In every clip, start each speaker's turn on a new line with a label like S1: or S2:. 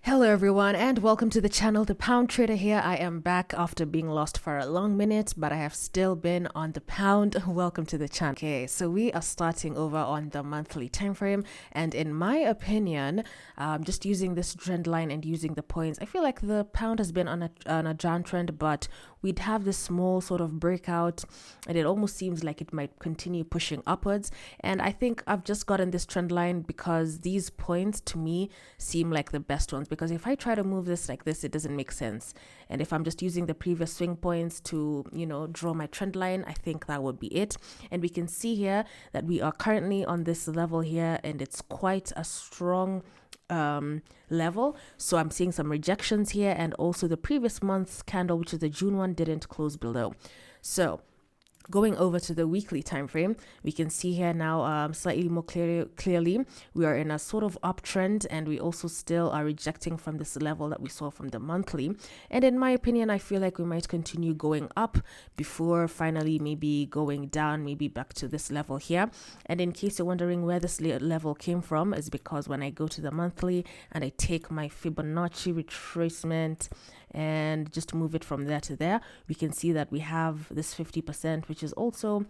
S1: Hello everyone and welcome to the channel. The Pound Trader here. I am back after being lost for a long minute, but I have still been on the pound. Welcome to the channel. Okay, so we are starting over on the monthly time frame, and in my opinion, just using this trend line and using the points, I feel like the pound has been on a downtrend, but we'd have this small sort of breakout and it almost seems like it might continue pushing upwards. And I think I've just gotten this trend line because these points to me seem like the best ones, because if I try to move this like this, it doesn't make sense. And if I'm just using the previous swing points to, draw my trend line, I think that would be it. And we can see here that we are currently on this level here, and it's quite a strong level. So I'm seeing some rejections here, and also the previous month's candle, which is the June one, didn't close below. So going over to the weekly time frame, we can see here now slightly more clearly we are in a sort of uptrend, and we also still are rejecting from this level that we saw from the monthly. And in my opinion, I feel like we might continue going up before finally maybe going down, maybe back to this level here. And in case you're wondering where this level came from, is because when I go to the monthly and I take my Fibonacci retracement and just move it from there to there, we can see that we have this 50%, which is also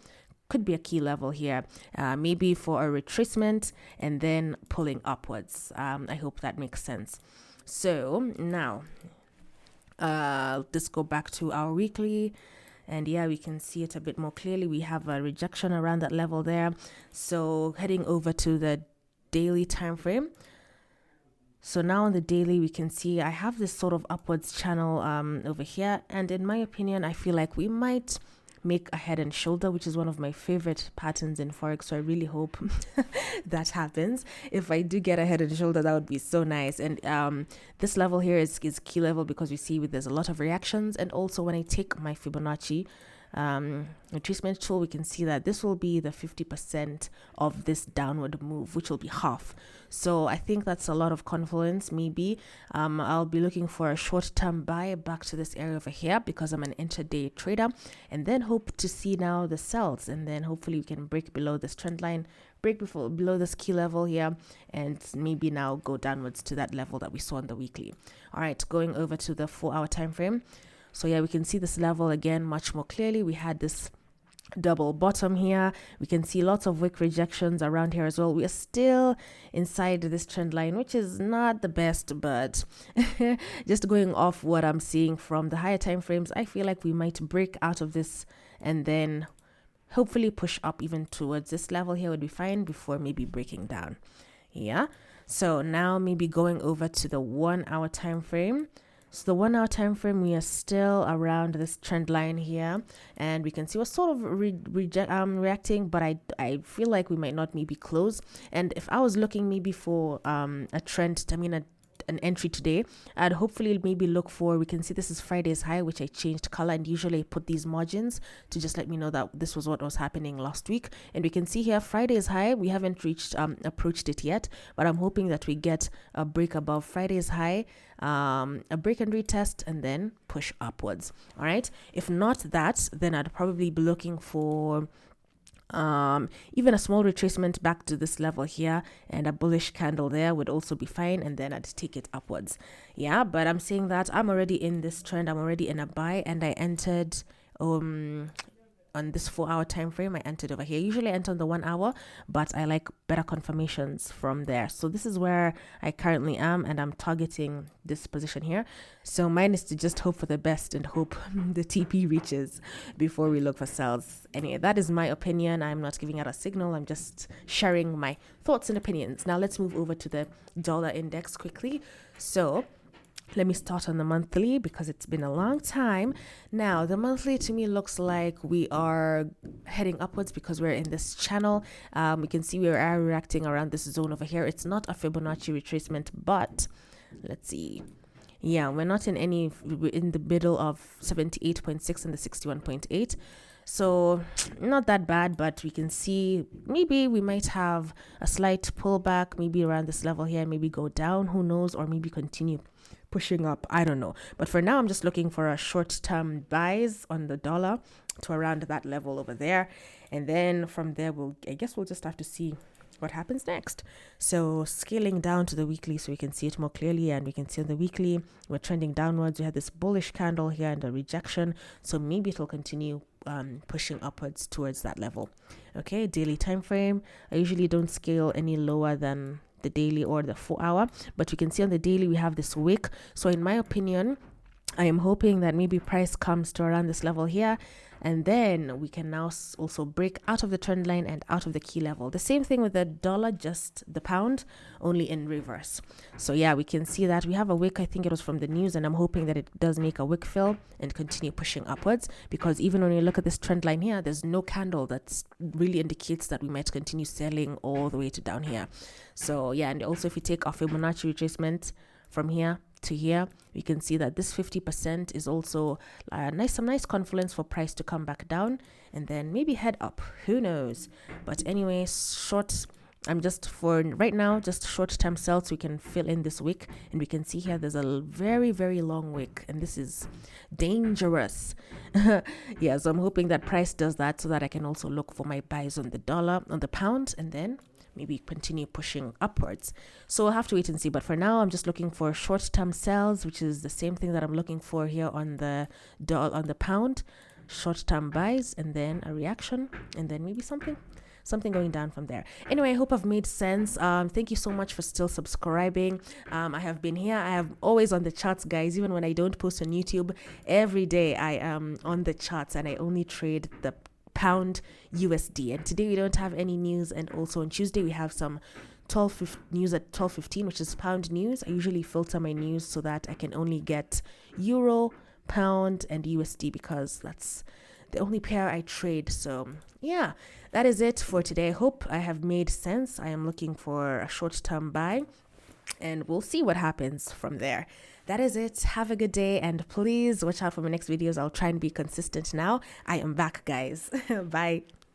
S1: could be a key level here, maybe for a retracement and then pulling upwards. I hope that makes sense. So now let's go back to our weekly. And yeah, we can see it a bit more clearly. We have a rejection around that level there. So heading over to the daily time frame. So now on the daily, we can see I have this sort of upwards channel over here. And in my opinion, I feel like we might make a head and shoulder, which is one of my favorite patterns in Forex. So I really hope that happens. If I do get a head and shoulder, that would be so nice. And this level here is key level because we see there's a lot of reactions. And also when I take my Fibonacci retracement tool, we can see that this will be the 50% of this downward move, which will be half. So I think that's a lot of confluence. Maybe I'll be looking for a short-term buy back to this area over here because I'm an intraday trader, and then hope to see now the sells, and then hopefully we can break below this trend line, break below this key level here, and maybe now go downwards to that level that we saw in the weekly. All right, going over to the 4-hour time frame. So yeah, we can see this level again much more clearly. We had this double bottom here. We can see lots of wick rejections around here as well. We are still inside this trend line, which is not the best, but just going off what I'm seeing from the higher time frames, I feel like we might break out of this and then hopefully push up even towards this level here would be fine before maybe breaking down. Yeah. So now maybe going over to the 1-hour time frame. So the 1-hour time frame, we are still around this trend line here, and we can see we're sort of reacting, but I feel like we might not maybe close. And if I was looking maybe for a trend, an entry today, I'd hopefully maybe look for, we can see this is Friday's high, which I changed color, and usually I put these margins to just let me know that this was what was happening last week. And we can see here Friday's high, we haven't approached it yet, but I'm hoping that we get a break above Friday's high, a break and retest, and then push upwards. All right, if not that, then I'd probably be looking for even a small retracement back to this level here, and a bullish candle there would also be fine, and then I'd take it upwards. Yeah, but I'm saying that I'm already in this trend, I'm already in a buy, and I entered on this 4-hour time frame. I entered over here. Usually I enter on the 1 hour, but I like better confirmations from there. So this is where I currently am, and I'm targeting this position here. So mine is to just hope for the best and hope the TP reaches before we look for sells. Anyway, that is my opinion. I'm not giving out a signal. I'm just sharing my thoughts and opinions. Now let's move over to the dollar index quickly. So let me start on the monthly because it's been a long time. Now, the monthly to me looks like we are heading upwards because we're in this channel. We can see we are reacting around this zone over here. It's not a Fibonacci retracement, but let's see. Yeah, we're not in the middle of 78.6 and the 61.8. So not that bad, but we can see maybe we might have a slight pullback, maybe around this level here, maybe go down, who knows, or maybe continue pushing up. I don't know. But for now, I'm just looking for a short-term buys on the dollar to around that level over there. And then from there, I guess we'll just have to see what happens next. So scaling down to the weekly so we can see it more clearly, and we can see on the weekly we're trending downwards. We had this bullish candle here and a rejection, so maybe it will continue pushing upwards towards that level. Okay, daily time frame, I usually don't scale any lower than the daily or the 4 hour, but we can see on the daily we have this wick. So in my opinion, I am hoping that maybe price comes to around this level here, and then we can now also break out of the trend line and out of the key level. The same thing with the dollar, just the pound, only in reverse. So yeah, we can see that we have a wick. I think it was from the news, and I'm hoping that it does make a wick fill and continue pushing upwards, because even when you look at this trend line here, there's no candle that really indicates that we might continue selling all the way to down here. So yeah, and also if you take our Fibonacci retracement from here to here, we can see that this 50% is also some nice confluence for price to come back down and then maybe head up. Who knows? But anyway, I'm just for right now just short-term sales. We can fill in this wick, and we can see here there's a very, very long wick, and this is dangerous. Yeah, so I'm hoping that price does that so that I can also look for my buys on the dollar, on the pound, and then maybe continue pushing upwards. So we'll have to wait and see. But for now, I'm just looking for short-term sales, which is the same thing that I'm looking for here on the pound. Short-term buys, and then a reaction, and then maybe something going down from there. Anyway, I hope I've made sense. Thank you so much for still subscribing. I have been here. I am always on the charts, guys. Even when I don't post on YouTube, every day I am on the charts, and I only trade the Pound USD. And today we don't have any news, and also on Tuesday we have some news at 12:15, which is pound news. I usually filter my news so that I can only get euro, pound, and USD, because that's the only pair I trade. So yeah, that is it for today. I hope I have made sense. I am looking for a short-term buy, and we'll see what happens from there. That is it. Have a good day, and please watch out for my next videos. I'll try and be consistent now. I am back, guys. Bye.